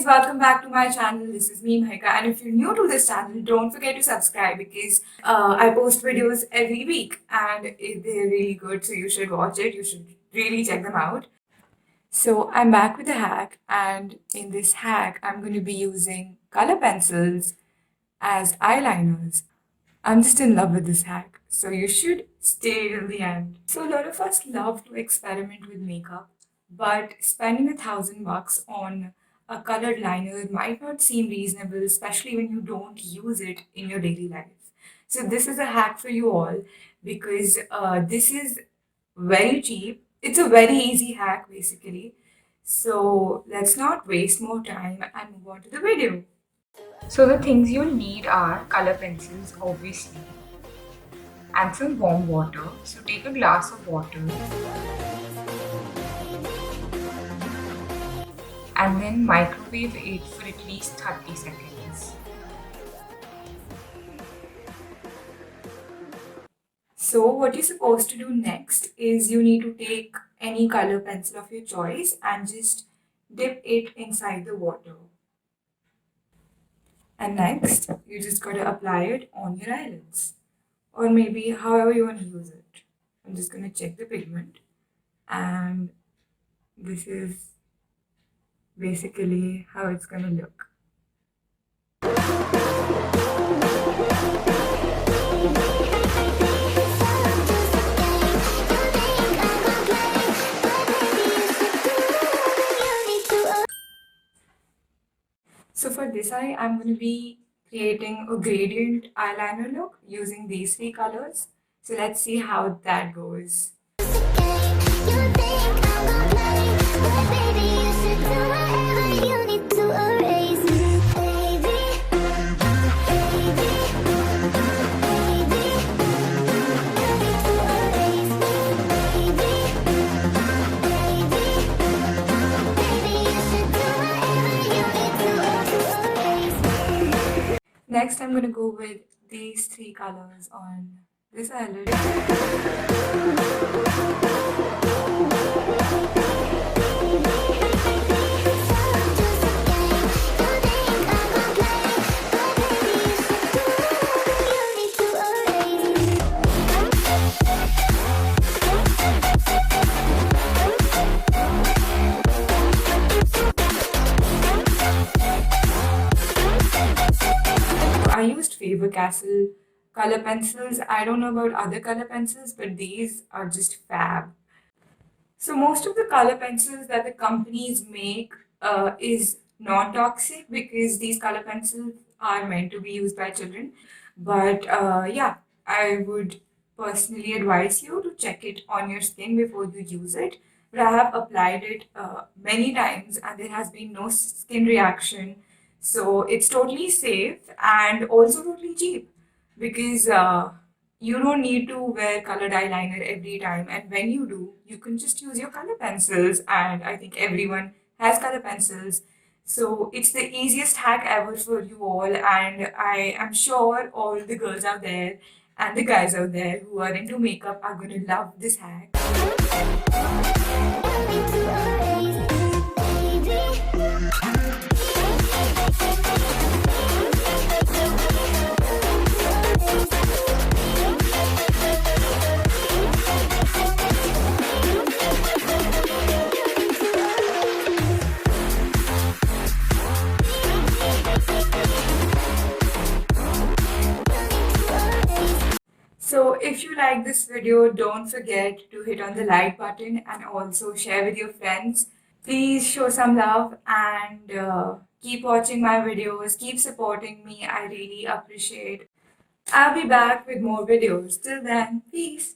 guys, welcome back to my channel. This is me, Mahika, and if you're new to this channel, don't forget to subscribe because I post videos every week and they're really good, so you should watch it. You should really check them out. So I'm back with a hack, and in this hack, I'm going to be using color pencils as eyeliners. I'm just in love with this hack, so you should stay till the end. So a lot of us love to experiment with makeup, but spending $1,000 on a colored liner might not seem reasonable, especially when you don't use it in your daily life. So this is a hack for you all because this is very cheap. It's a very easy hack basically. So let's not waste more time and move on to the video. So the things you'll need are color pencils, obviously, and some warm water. So take a glass of water and then microwave it for at least 30 seconds. So what you're supposed to do next is you need to take any color pencil of your choice and just dip it inside the water. And next, you just gotta apply it on your eyelids. Or maybe however you want to use it. I'm just going to check the pigment, and this is basically how it's going to look. So for this eye, I'm going to be creating a gradient eyeliner look using these three colors. So let's see how that goes. Next, I'm going to go with these three colors on this eyelid. I used Faber-Castell color pencils. I don't know about other color pencils, but these are just fab. So most of the color pencils that the companies make is non-toxic because these color pencils are meant to be used by children. But yeah, I would personally advise you to check it on your skin before you use it. But I have applied it many times and there has been no skin reaction. So it's totally safe and also totally cheap because you don't need to wear colored eyeliner every time, and when you do, you can just use your color pencils, and I think everyone has color pencils. So it's the easiest hack ever for you all, and I am sure all the girls out there and the guys out there who are into makeup are going to love this hack. So if you like this video, don't forget to hit on the like button and also share with your friends. Please show some love and keep watching my videos, keep supporting me. I really appreciate. I'll be back with more videos. Till then, peace.